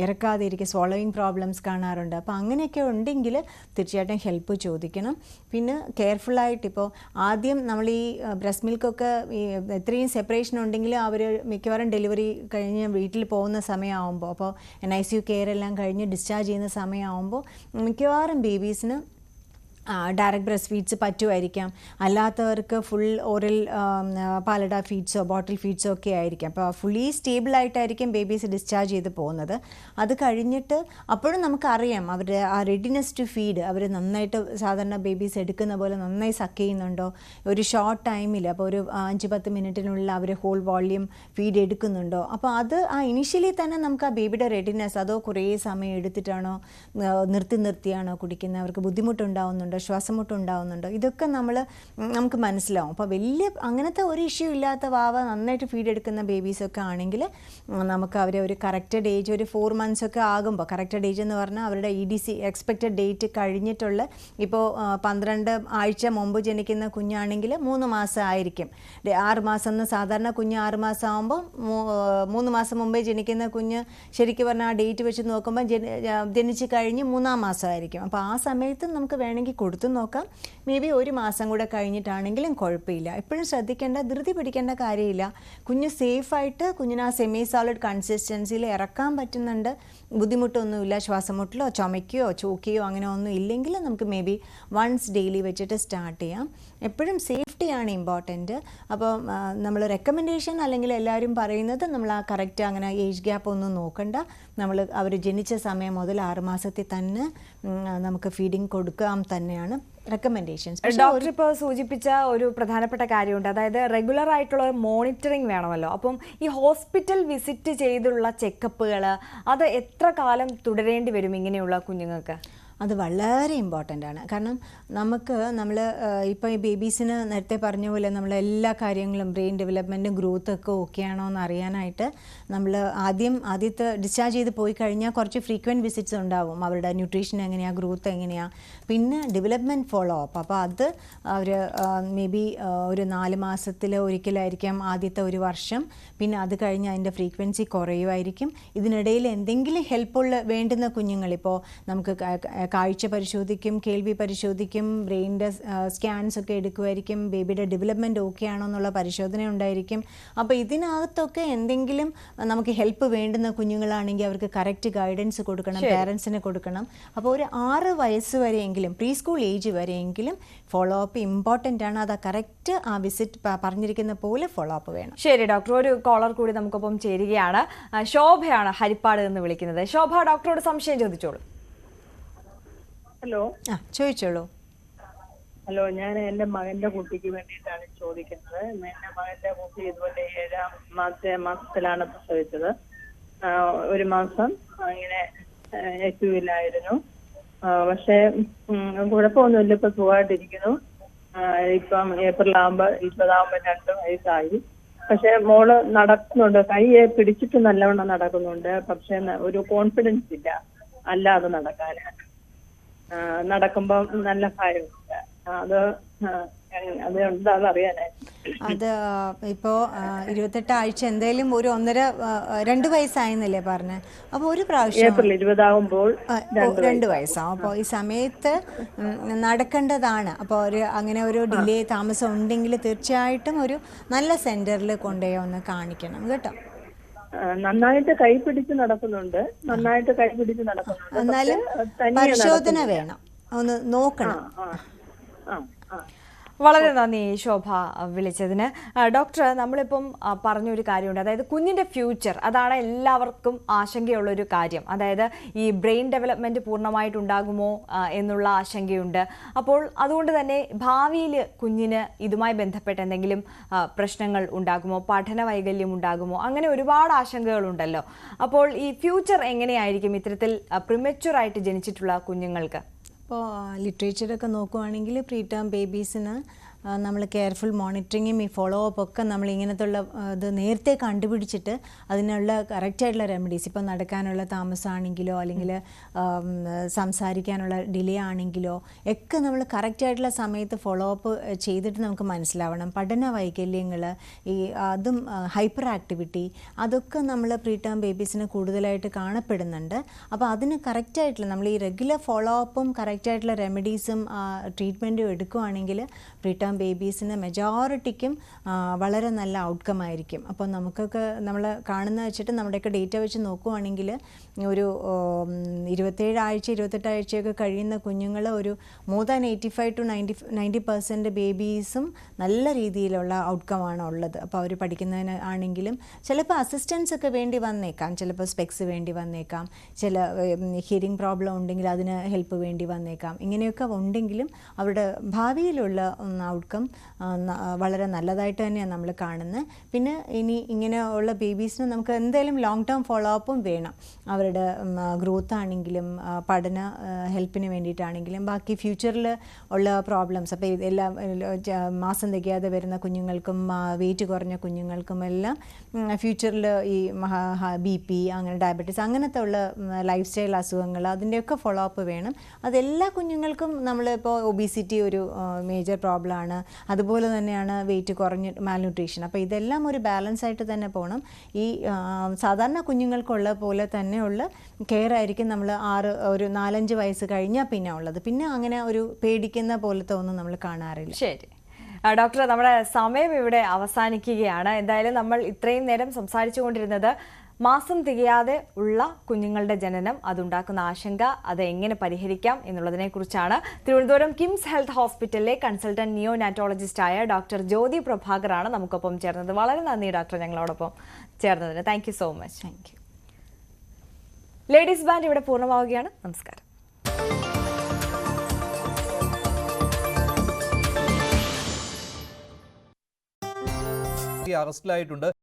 ഇറക്കാതെ ഇരിക്കുക, സ്വോളോയിങ് പ്രോബ്ലംസ് കാണാറുണ്ട്. അപ്പോൾ അങ്ങനെയൊക്കെ ഉണ്ടെങ്കിൽ തീർച്ചയായിട്ടും ഹെൽപ്പ് ചോദിക്കണം. പിന്നെ കെയർഫുള്ളായിട്ട് ഇപ്പോൾ ആദ്യം നമ്മൾ ഈ ബ്രസ്റ്റ് മിൽക്കൊക്കെ ഈ ഇത്രയും സെപ്പറേഷൻ ഉണ്ടെങ്കിൽ അവർ മിക്കവാറും ഡെലിവറി കഴിഞ്ഞ് വീട്ടിൽ പോകുന്ന സമയമാകുമ്പോൾ, അപ്പോൾ NICU കെയർ എല്ലാം കഴിഞ്ഞ് ഡിസ്ചാർജ് ചെയ്യുന്ന സമയമാകുമ്പോൾ മിക്കവാറും ബേബീസിന് ഡയറക്റ്റ് ബ്രസ്റ്റ് ഫീഡ്സ് പറ്റുമായിരിക്കാം. അല്ലാത്തവർക്ക് ഫുൾ ഓറൽ പാലഡ ഫീഡ്സോ ബോട്ടിൽ ഫീഡ്സോ ഒക്കെ ആയിരിക്കും. അപ്പോൾ ഫുള്ളി സ്റ്റേബിളായിട്ടായിരിക്കും ബേബീസ് ഡിസ്ചാർജ് ചെയ്ത് പോകുന്നത്. അത് കഴിഞ്ഞിട്ട് അപ്പോഴും നമുക്കറിയാം അവരുടെ ആ റെഡിനെസ് ടു ഫീഡ്, അവർ നന്നായിട്ട് സാധാരണ ബേബീസ് എടുക്കുന്ന പോലെ നന്നായി സക്ക് ചെയ്യുന്നുണ്ടോ, ഒരു ഷോർട്ട് ടൈമിൽ, അപ്പോൾ ഒരു 5-10 മിനിറ്റിനുള്ളിൽ അവർ ഹോൾ വോള്യൂം ഫീഡ് എടുക്കുന്നുണ്ടോ. അപ്പോൾ അത് ഇനിഷ്യലി തന്നെ നമുക്ക് ആ ബേബിയുടെ റെഡിനെസ്, അതോ കുറേ സമയം എടുത്തിട്ടാണോ നിർത്തിയാണോ കുടിക്കുന്നത്, അവർക്ക് ബുദ്ധിമുട്ടുണ്ടാവുന്നുണ്ടോ, ശ്വാസമുട്ടുണ്ടാവുന്നുണ്ടോ, ഇതൊക്കെ നമുക്ക് മനസ്സിലാവും. അപ്പോൾ അങ്ങനത്തെ ഒരു ഇഷ്യൂ ഇല്ലാത്ത നന്നായിട്ട് ഫീഡ് എടുക്കുന്ന ബേബീസൊക്കെ ആണെങ്കിൽ നമുക്ക് അവരെ ഒരു കറക്റ്റഡ് ഏജ്, ഒരു 4 മന്ത്സ് ഒക്കെ ആകുമ്പോൾ, കറക്റ്റഡ് ഏജ് എന്ന് പറഞ്ഞാൽ അവരുടെ EDC എക്സ്പെക്റ്റഡ് ഡേറ്റ് കഴിഞ്ഞിട്ടുള്ള, ഇപ്പോൾ 12 ആഴ്ച മുമ്പ് ജനിക്കുന്ന കുഞ്ഞാണെങ്കിൽ 3 മാസം ആയിരിക്കും. 6 മാസം എന്ന് സാധാരണ കുഞ്ഞ് 6 മാസം ആകുമ്പോൾ 3 മാസം മുമ്പേ ജനിക്കുന്ന കുഞ്ഞ് ശരിക്കും പറഞ്ഞാൽ ആ ഡേറ്റ് വെച്ച് നോക്കുമ്പോൾ ജനിച്ച് കഴിഞ്ഞ് 3-ാം മാസമായിരിക്കും. അപ്പോൾ ആ സമയത്ത് നമുക്ക് വേണമെങ്കിൽ കൊടുത്തു നോക്കാം. മേ ബി 1 മാസം കൂടെ കഴിഞ്ഞിട്ടാണെങ്കിലും കുഴപ്പമില്ല. എപ്പോഴും ശ്രദ്ധിക്കേണ്ട, ധൃതി പിടിക്കേണ്ട കാര്യമില്ല. കുഞ്ഞ് സേഫായിട്ട് കുഞ്ഞിന് ആ സെമി സോളിഡ് കൺസിസ്റ്റൻസിയിൽ ഇറക്കാൻ പറ്റുന്നുണ്ട്, ബുദ്ധിമുട്ടൊന്നുമില്ല, ശ്വാസമുട്ടലോ ചുമയ്ക്കുകയോ ചോക്കിയോ അങ്ങനെ ഒന്നും ഇല്ലെങ്കിൽ നമുക്ക് മേ ബി വൺസ് ഡെയിലി വെച്ചിട്ട് സ്റ്റാർട്ട് ചെയ്യാം. എപ്പോഴും സേഫ്റ്റിയാണ് ഇമ്പോർട്ടൻറ്റ്. അപ്പോൾ നമ്മൾ റെക്കമെൻഡേഷൻ അല്ലെങ്കിൽ എല്ലാവരും പറയുന്നത് നമ്മൾ ആ കറക്റ്റ് അങ്ങനെ ഏജ് ഗ്യാപ്പ് ഒന്നും നോക്കണ്ട, നമ്മൾ അവർ ജനിച്ച സമയം മുതൽ 6 മാസത്തിൽ തന്നെ നമുക്ക് ഫീഡിങ് കൊടുക്കാം തന്നെയാണ് റെക്കമെൻഡേഷൻസ്. ഡോക്ടർ ഇപ്പോൾ സൂചിപ്പിച്ച ഒരു പ്രധാനപ്പെട്ട കാര്യമുണ്ട്, അതായത് റെഗുലർ ആയിട്ടുള്ള മോണിറ്ററിങ് വേണമല്ലോ. അപ്പം ഈ ഹോസ്പിറ്റൽ വിസിറ്റ് ചെയ്തുള്ള ചെക്കപ്പുകൾ അത് എത്ര കാലം തുടരേണ്ടി വരും ഇങ്ങനെയുള്ള കുഞ്ഞുങ്ങൾക്ക്? അത് വളരെ ഇമ്പോർട്ടൻ്റ് ആണ്. കാരണം നമ്മൾ ഇപ്പോൾ ഈ ബേബീസിന് നേരത്തെ പറഞ്ഞ പോലെ നമ്മൾ എല്ലാ കാര്യങ്ങളും ബ്രെയിൻ ഡെവലപ്മെൻറ്റും ഗ്രോത്തൊക്കെ ഓക്കെ ആണോ എന്ന് അറിയാനായിട്ട് നമ്മൾ ആദ്യത്തെ ഡിസ്ചാർജ് ചെയ്ത് പോയി കഴിഞ്ഞാൽ കുറച്ച് ഫ്രീക്വൻറ്റ് വിസിറ്റ്സ് ഉണ്ടാവും. അവരുടെ ന്യൂട്രീഷൻ എങ്ങനെയാണ്, ഗ്രോത്ത് എങ്ങനെയാണ്, പിന്നെ ഡെവലപ്മെൻറ്റ് ഫോളോ അപ്പ്. അപ്പോൾ അത് അവർ മേ ബി ഒരു 4 മാസത്തിൽ ഒരിക്കലായിരിക്കാം ആദ്യത്തെ ഒരു വർഷം, പിന്നെ അത് കഴിഞ്ഞ് അതിൻ്റെ ഫ്രീക്വൻസി കുറയുമായിരിക്കും. ഇതിനിടയിൽ എന്തെങ്കിലും ഹെൽപ്പുള്ള വേണ്ടുന്ന കുഞ്ഞുങ്ങൾ, ഇപ്പോൾ നമുക്ക് കാഴ്ച പരിശോധിക്കും, കേൾവി പരിശോധിക്കും, ബ്രെയിനിൻ്റെ സ്കാൻസ് ഒക്കെ എടുക്കുമായിരിക്കും, ബേബിയുടെ ഡെവലപ്മെൻറ്റ് ഓക്കെ ആണോ എന്നുള്ള പരിശോധന ഉണ്ടായിരിക്കും. അപ്പോൾ ഇതിനകത്തൊക്കെ എന്തെങ്കിലും നമുക്ക് ഹെൽപ്പ് വേണ്ടുന്ന കുഞ്ഞുങ്ങളാണെങ്കിൽ അവർക്ക് കറക്റ്റ് ഗൈഡൻസ് കൊടുക്കണം, പേരൻസിന് കൊടുക്കണം. അപ്പോൾ ഒരു 6 വയസ്സ് വരെയെങ്കിലും, പ്രീ സ്കൂൾ ഏജ് വരെയെങ്കിലും ഫോളോ അപ്പ് ഇമ്പോർട്ടൻ്റ് ആണ്. അത് കറക്റ്റ് ആ വിസിറ്റ് പറഞ്ഞിരിക്കുന്ന പോലെ ഫോളോ അപ്പ് വേണം. ശരി ഡോക്ടർ, ഒരു കോളർ കൂടി നമുക്കൊപ്പം ചേരുകയാണ്. ശോഭയാണ് ഹരിപ്പാട് എന്ന് വിളിക്കുന്നത്. ശോഭ, ഡോക്ടറോട് സംശയം ചോദിച്ചോളൂ. ഹലോ. ചോദിച്ചോളൂ. ഹലോ, ഞാൻ എൻ്റെ മകന്റെ കുട്ടിക്ക് വേണ്ടിയിട്ടാണ് ചോദിക്കുന്നത്. എൻ്റെ മകന്റെ കുട്ടി ഇതുപോലെ 7ാം മാസത്തിലാണ് പ്രസവിച്ചത്. 1 മാസം ഇങ്ങനെ ഐസിയുവിലായിരുന്നു. പക്ഷേ കുഴപ്പമൊന്നുമില്ല, ഇപ്പൊ സുഖമായിട്ടിരിക്കുന്നു. ഇപ്പം ഏപ്രിലാകുമ്പോൾ 20 വയസ്സായി. പക്ഷെ മോള് നടക്കുന്നുണ്ട്, കൈയെ പിടിച്ചിട്ട് നല്ലവണ്ണം നടക്കുന്നുണ്ട്. പക്ഷെ ഒരു കോൺഫിഡൻസ് ഇല്ല അല്ലാതെ നടക്കാൻ. നടക്കുമ്പോൾ നല്ല ഭയമുണ്ട്. അത് എന്താണെന്ന് അറിയാനായി. അത് ഇപ്പോൾ 28 ആഴ്ച എന്തായാലും ഒരു 1.5-2 വയസ്സായെന്നല്ലേ പറഞ്ഞത്. അപ്പോൾ ഒരു പ്രാവശ്യം ഏപ്രിൽ 20 ആകുമ്പോൾ 2 വയസ്സാവും. അപ്പോൾ ഈ സമയത്ത് നടക്കേണ്ടതാണ്. അപ്പോൾ അങ്ങനെ ഒരു ഡിലേ താമസം ഉണ്ടെങ്കിൽ തീർച്ചയായിട്ടും ഒരു നല്ല സെന്ററിൽ കൊണ്ടുപോയി ഒന്ന് കാണിക്കണം കേട്ടോ. നന്നായിട്ട് കൈപിടിച്ച് നടക്കുന്നുണ്ട്. എന്നാലും പരിശോധന വേണം, ഒന്ന് നോക്കണം. വളരെ നന്ദി ശോഭ വിളിച്ചതിന്. ഡോക്ടർ, നമ്മളിപ്പം പറഞ്ഞൊരു കാര്യമുണ്ട്, അതായത് കുഞ്ഞിൻ്റെ ഫ്യൂച്ചർ, അതാണ് എല്ലാവർക്കും ആശങ്കയുള്ളൊരു കാര്യം. അതായത് ഈ ബ്രെയിൻ ഡെവലപ്മെൻറ്റ് പൂർണ്ണമായിട്ടുണ്ടാകുമോ എന്നുള്ള ആശങ്കയുണ്ട്. അപ്പോൾ അതുകൊണ്ട് തന്നെ ഭാവിയിൽ കുഞ്ഞിന് ഇതുമായി ബന്ധപ്പെട്ട് എന്തെങ്കിലും പ്രശ്നങ്ങൾ ഉണ്ടാകുമോ, പഠന വൈകല്യം ഉണ്ടാകുമോ, അങ്ങനെ ഒരുപാട് ആശങ്കകളുണ്ടല്ലോ. അപ്പോൾ ഈ ഫ്യൂച്ചർ എങ്ങനെയായിരിക്കും ഇത്തരത്തിൽ പ്രിമച്വറായിട്ട് ജനിച്ചിട്ടുള്ള കുഞ്ഞുങ്ങൾക്ക്? ഇപ്പോൾ ലിറ്ററേച്ചറൊക്കെ നോക്കുവാണെങ്കിൽ പ്രീ ടേം ബേബീസിന് നമ്മൾ കെയർഫുൾ മോണിറ്ററിങ്ങും ഈ ഫോളോ അപ്പ് ഒക്കെ നമ്മൾ ഇങ്ങനത്തുള്ള ഇത് നേരത്തെ കണ്ടുപിടിച്ചിട്ട് അതിനുള്ള കറക്റ്റായിട്ടുള്ള റെമഡീസ്, ഇപ്പോൾ നടക്കാനുള്ള താമസമാണെങ്കിലോ അല്ലെങ്കിൽ സംസാരിക്കാനുള്ള ഡിലേ ആണെങ്കിലോ ഒക്കെ നമ്മൾ കറക്റ്റായിട്ടുള്ള സമയത്ത് ഫോളോ അപ്പ് ചെയ്തിട്ട് നമുക്ക് മനസ്സിലാവണം. പഠന വൈകല്യങ്ങൾ, അതും ഹൈപ്പർ ആക്ടിവിറ്റി, അതൊക്കെ നമ്മൾ പ്രീ ടേം ബേബീസിന് കൂടുതലായിട്ട് കാണപ്പെടുന്നുണ്ട്. അപ്പോൾ അതിന് കറക്റ്റായിട്ടുള്ള നമ്മൾ ഈ റെഗുലർ ഫോളോ അപ്പും കറക്റ്റായിട്ടുള്ള റെമഡീസും ട്രീറ്റ്മെൻറ്റും എടുക്കുകയാണെങ്കിൽ പ്രീ ടേം ബേബീസിന് മെജോറിറ്റിക്കും വളരെ നല്ല ഔട്ട്കം ആയിരിക്കും. അപ്പോൾ നമുക്കൊക്കെ നമ്മൾ കാണുന്ന വെച്ചിട്ട് നമ്മുടെയൊക്കെ ഡേറ്റ വെച്ച് നോക്കുവാണെങ്കിൽ ഒരു 27 ആഴ്ച 28 ആഴ്ചയൊക്കെ കഴിയുന്ന കുഞ്ഞുങ്ങൾ ഒരു മോർ ദാൻ 85 to 90% ബേബീസും നല്ല രീതിയിലുള്ള ഔട്ട്കമാണ് ഉള്ളത്. അപ്പോൾ അവർ പഠിക്കുന്നതിന് ആണെങ്കിലും ചിലപ്പോൾ അസിസ്റ്റൻസ് ഒക്കെ വേണ്ടി വന്നേക്കാം, ചിലപ്പോൾ സ്പെക്സ് വേണ്ടി വന്നേക്കാം, ചില ഹിയറിംഗ് പ്രോബ്ലം ഉണ്ടെങ്കിൽ അതിന് ഹെൽപ്പ് വേണ്ടി വന്നേക്കാം. ഇങ്ങനെയൊക്കെ ഉണ്ടെങ്കിലും അവരുടെ ഭാവിയിലുള്ള ഔട്ട്കം വളരെ നല്ലതായിട്ട് തന്നെയാണ് നമ്മൾ കാണുന്നത്. പിന്നെ ഇനി ഇങ്ങനെയുള്ള ബേബീസിന് നമുക്ക് എന്തായാലും ലോങ് ടേം ഫോളോ അപ്പും വേണം. അവരുടെ ഗ്രോത്ത് ആണെങ്കിലും പഠന ഹെൽപ്പിന് വേണ്ടിയിട്ടാണെങ്കിലും ബാക്കി ഫ്യൂച്ചറിൽ ഉള്ള പ്രോബ്ലംസ്, അപ്പോൾ ഇതെല്ലാം മാസം തികയാതെ വരുന്ന കുഞ്ഞുങ്ങൾക്കും വെയിറ്റ് കുറഞ്ഞ കുഞ്ഞുങ്ങൾക്കും എല്ലാം ഫ്യൂച്ചറിൽ ഈ BP, അങ്ങനെ ഡയബറ്റീസ്, അങ്ങനത്തെ ഉള്ള ലൈഫ് സ്റ്റൈൽ അസുഖങ്ങൾ, അതിൻ്റെയൊക്കെ ഫോളോ അപ്പ് വേണം. അതെല്ലാ കുഞ്ഞുങ്ങൾക്കും നമ്മളിപ്പോൾ ഒബീസിറ്റി ഒരു മേജർ പ്രോബ്ലമാണ്. അതുപോലെ തന്നെയാണ് വെയിറ്റ് കുറഞ്ഞ് മാൽന്യൂട്രീഷൻ. അപ്പോൾ ഇതെല്ലാം ഒരു ബാലൻസ് ആയിട്ട് തന്നെ പോകണം. ഈ സാധാരണ കുഞ്ഞുങ്ങൾക്കുള്ള പോലെ തന്നെയുള്ള കെയർ ആയിരിക്കും നമ്മൾ ഒരു 4-5 വയസ്സ് കഴിഞ്ഞാൽ പിന്നെ ഉള്ളത്. പിന്നെ അങ്ങനെ ഒരു പേടിക്കുന്ന പോലത്തെ ഒന്നും നമ്മൾ കാണാറില്ല. ശരി ഡോക്ടർ, നമ്മുടെ സമയം ഇവിടെ അവസാനിക്കുകയാണ്. എന്തായാലും നമ്മൾ ഇത്രയും നേരം സംസാരിച്ചു കൊണ്ടിരുന്നത് മാസം തികയാതെ ഉള്ള കുഞ്ഞുങ്ങളുടെ ജനനം, അതുണ്ടാക്കുന്ന ആശങ്ക, അത് എങ്ങനെ പരിഹരിക്കാം എന്നുള്ളതിനെ കുറിച്ചാണ്. തിരുവനന്തപുരം കിംസ് ഹെൽത്ത് ഹോസ്പിറ്റലിലെ കൺസൾട്ടന്റ് നിയോനാറ്റോളജിസ്റ്റായ ഡോക്ടർ ജ്യോതി പ്രഭാകറാണ് നമുക്കൊപ്പം ചേർന്നത്. വളരെ നന്ദി ഡോക്ടർ, ഞങ്ങളോടൊപ്പം ചേർന്നതിന്. Thank you so much. Thank you. Ladies band ഇവിടെ പൂർണ്ണമാവുകയാണ്. നമസ്കാരം. അറസ്റ്റിലായിട്ടുണ്ട്.